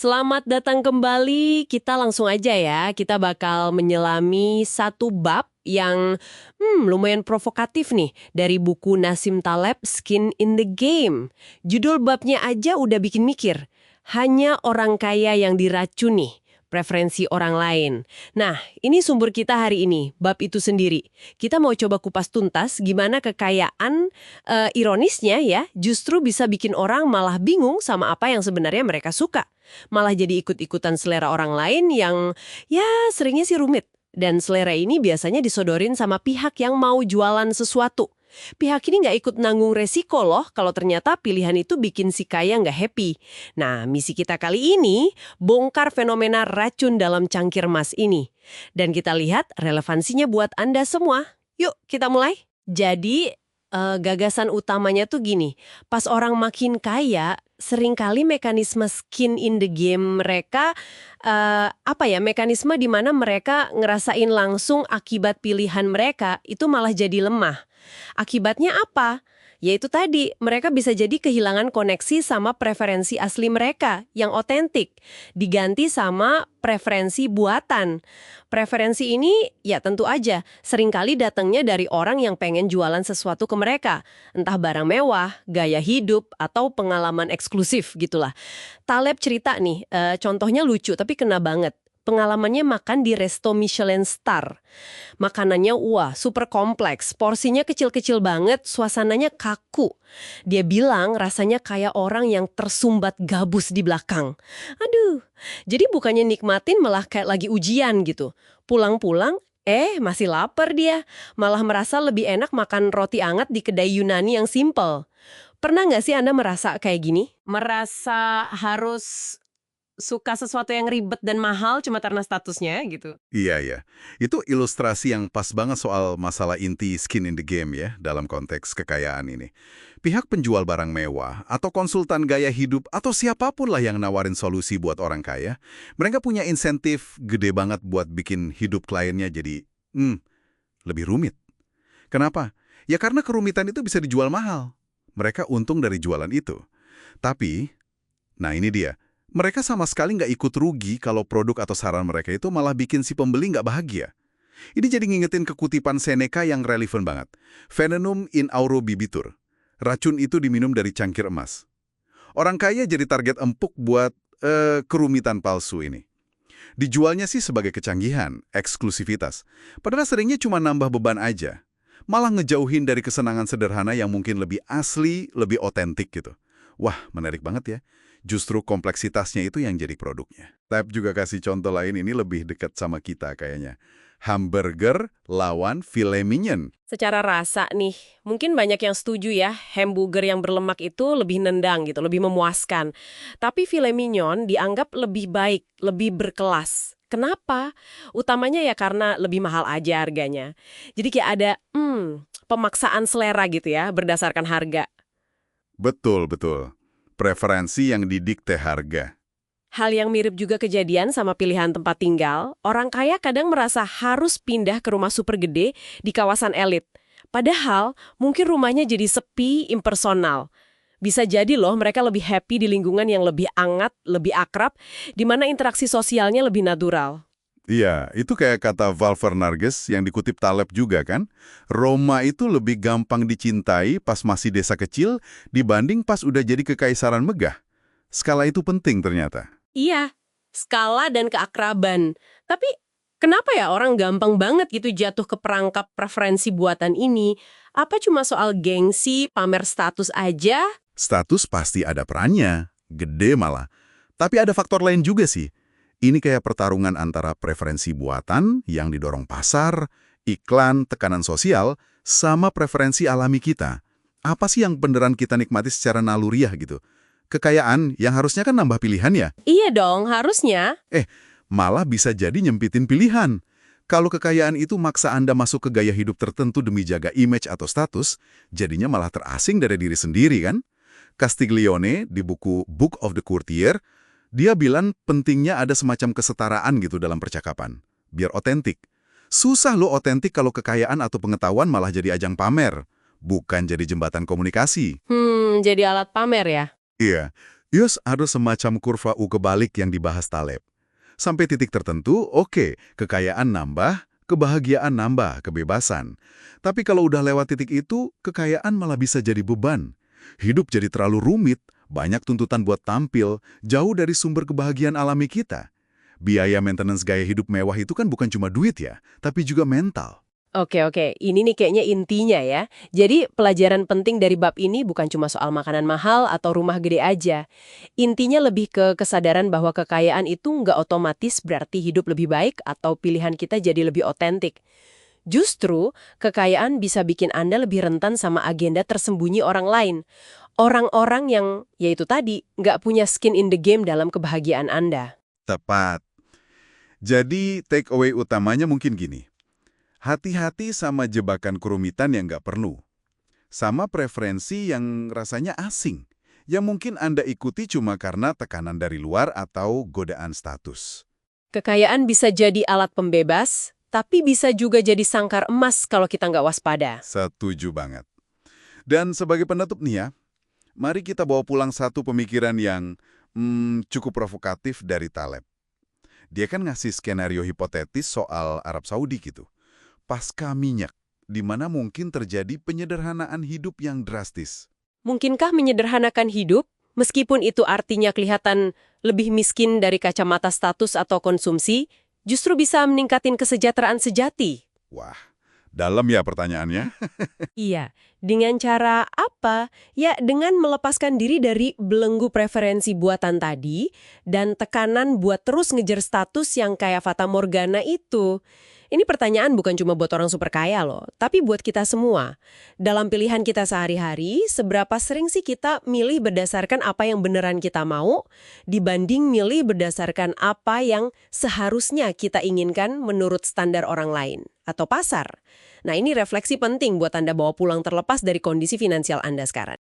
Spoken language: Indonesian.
Selamat datang kembali, kita langsung aja ya. Kita bakal menyelami satu bab yang lumayan provokatif nih dari buku Nassim Taleb, Skin in the Game. Judul babnya aja udah bikin mikir. Hanya orang kaya yang diracuni, preferensi orang lain. Nah, ini sumber kita hari ini, bab itu sendiri. Kita mau coba kupas tuntas gimana kekayaan, ironisnya ya, justru bisa bikin orang malah bingung sama apa yang sebenarnya mereka suka. Malah jadi ikut-ikutan selera orang lain yang ya seringnya sih rumit. Dan selera ini biasanya disodorin sama pihak yang mau jualan sesuatu. Pihak ini nggak ikut nanggung resiko loh kalau ternyata pilihan itu bikin si kaya nggak happy. Nah, misi kita kali ini bongkar fenomena racun dalam cangkir emas ini. Dan kita lihat relevansinya buat Anda semua. Yuk, kita mulai. Jadi, gagasan utamanya tuh gini, pas orang makin kaya, seringkali mekanisme skin in the game mereka, mekanisme di mana mereka ngerasain langsung akibat pilihan mereka itu malah jadi lemah. Akibatnya apa? Yaitu tadi, mereka bisa jadi kehilangan koneksi sama preferensi asli mereka yang otentik, diganti sama preferensi buatan. Preferensi ini ya tentu aja seringkali datangnya dari orang yang pengen jualan sesuatu ke mereka, entah barang mewah, gaya hidup, atau pengalaman eksklusif gitulah. Taleb cerita nih, contohnya lucu tapi kena banget. Pengalamannya makan di resto Michelin Star. Makanannya wah super kompleks, porsinya kecil-kecil banget, suasananya kaku. Dia bilang rasanya kayak orang yang tersumbat gabus di belakang. Aduh, jadi bukannya nikmatin malah kayak lagi ujian gitu. Pulang-pulang, masih lapar dia. Malah merasa lebih enak makan roti anget di kedai Yunani yang simple. Pernah nggak sih Anda merasa kayak gini? Merasa harus suka sesuatu yang ribet dan mahal cuma karena statusnya gitu? Iya, ya. Itu ilustrasi yang pas banget soal masalah inti skin in the game ya, dalam konteks kekayaan ini. Pihak penjual barang mewah, atau konsultan gaya hidup, atau siapapun lah yang nawarin solusi buat orang kaya, mereka punya insentif gede banget buat bikin hidup kliennya jadi, lebih rumit. Kenapa? Ya karena kerumitan itu bisa dijual mahal. Mereka untung dari jualan itu. Tapi, nah ini dia, mereka sama sekali nggak ikut rugi kalau produk atau saran mereka itu malah bikin si pembeli nggak bahagia. Ini jadi ngingetin kekutipan Seneca yang relevan banget. Venenum in auro bibitur. Racun itu diminum dari cangkir emas. Orang kaya jadi target empuk buat kerumitan palsu ini. Dijualnya sih sebagai kecanggihan, eksklusivitas. Padahal seringnya cuma nambah beban aja. Malah ngejauhin dari kesenangan sederhana yang mungkin lebih asli, lebih otentik gitu. Wah, menarik banget ya. Justru kompleksitasnya itu yang jadi produknya. Tab juga kasih contoh lain, ini lebih dekat sama kita kayaknya. Hamburger lawan filet mignon. Secara rasa nih, mungkin banyak yang setuju ya, hamburger yang berlemak itu lebih nendang gitu, lebih memuaskan. Tapi filet mignon dianggap lebih baik, lebih berkelas. Kenapa? Utamanya ya karena lebih mahal aja harganya. Jadi kayak ada, pemaksaan selera gitu ya, berdasarkan harga. Betul, betul. Preferensi yang didikte harga. Hal yang mirip juga kejadian sama pilihan tempat tinggal, orang kaya kadang merasa harus pindah ke rumah super gede di kawasan elit. Padahal, mungkin rumahnya jadi sepi, impersonal. Bisa jadi loh mereka lebih happy di lingkungan yang lebih hangat, lebih akrab, di mana interaksi sosialnya lebih natural. Iya, itu kayak kata Val Fernandes yang dikutip Taleb juga kan. Roma itu lebih gampang dicintai pas masih desa kecil dibanding pas udah jadi kekaisaran megah. Skala itu penting ternyata. Iya, skala dan keakraban. Tapi kenapa ya orang gampang banget gitu jatuh ke perangkap preferensi buatan ini? Apa cuma soal gengsi, pamer status aja? Status pasti ada perannya, gede malah. Tapi ada faktor lain juga sih. Ini kayak pertarungan antara preferensi buatan yang didorong pasar, iklan, tekanan sosial, sama preferensi alami kita. Apa sih yang beneran kita nikmati secara naluriah gitu? Kekayaan yang harusnya kan nambah pilihan ya? Iya dong, harusnya. Malah bisa jadi nyempitin pilihan. Kalau kekayaan itu maksa Anda masuk ke gaya hidup tertentu demi jaga image atau status, jadinya malah terasing dari diri sendiri kan? Castiglione di buku Book of the Courtier, dia bilang pentingnya ada semacam kesetaraan gitu dalam percakapan, biar otentik. Susah lo otentik kalau kekayaan atau pengetahuan malah jadi ajang pamer, bukan jadi jembatan komunikasi. Jadi alat pamer ya? Iya, Yus, ada semacam kurva U kebalik yang dibahas Taleb. Sampai titik tertentu, oke, kekayaan nambah, kebahagiaan nambah, kebebasan. Tapi kalau udah lewat titik itu, kekayaan malah bisa jadi beban. Hidup jadi terlalu rumit, banyak tuntutan buat tampil, jauh dari sumber kebahagiaan alami kita. Biaya maintenance gaya hidup mewah itu kan bukan cuma duit ya, tapi juga mental. Oke, ini nih kayaknya intinya ya. Jadi pelajaran penting dari bab ini bukan cuma soal makanan mahal atau rumah gede aja. Intinya lebih ke kesadaran bahwa kekayaan itu nggak otomatis berarti hidup lebih baik atau pilihan kita jadi lebih otentik. Justru, kekayaan bisa bikin Anda lebih rentan sama agenda tersembunyi orang lain. Orang-orang yang, yaitu tadi, nggak punya skin in the game dalam kebahagiaan Anda. Tepat. Jadi take away utamanya mungkin gini. Hati-hati sama jebakan kerumitan yang nggak perlu. Sama preferensi yang rasanya asing. Yang mungkin Anda ikuti cuma karena tekanan dari luar atau godaan status. Kekayaan bisa jadi alat pembebas, tapi bisa juga jadi sangkar emas kalau kita nggak waspada. Setuju banget. Dan sebagai penutup nih ya, mari kita bawa pulang satu pemikiran yang cukup provokatif dari Taleb. Dia kan ngasih skenario hipotetis soal Arab Saudi gitu. Pasca minyak, di mana mungkin terjadi penyederhanaan hidup yang drastis. Mungkinkah menyederhanakan hidup, meskipun itu artinya kelihatan lebih miskin dari kacamata status atau konsumsi, justru bisa meningkatin kesejahteraan sejati? Wah, dalam ya pertanyaannya. Iya, dengan cara apa? Ya, dengan melepaskan diri dari belenggu preferensi buatan tadi dan tekanan buat terus ngejar status yang kayak Fata Morgana itu. Ini pertanyaan bukan cuma buat orang super kaya loh, tapi buat kita semua. Dalam pilihan kita sehari-hari, seberapa sering sih kita milih berdasarkan apa yang beneran kita mau, dibanding milih berdasarkan apa yang seharusnya kita inginkan menurut standar orang lain atau pasar? Nah, ini refleksi penting buat Anda bawa pulang terlepas dari kondisi finansial Anda sekarang.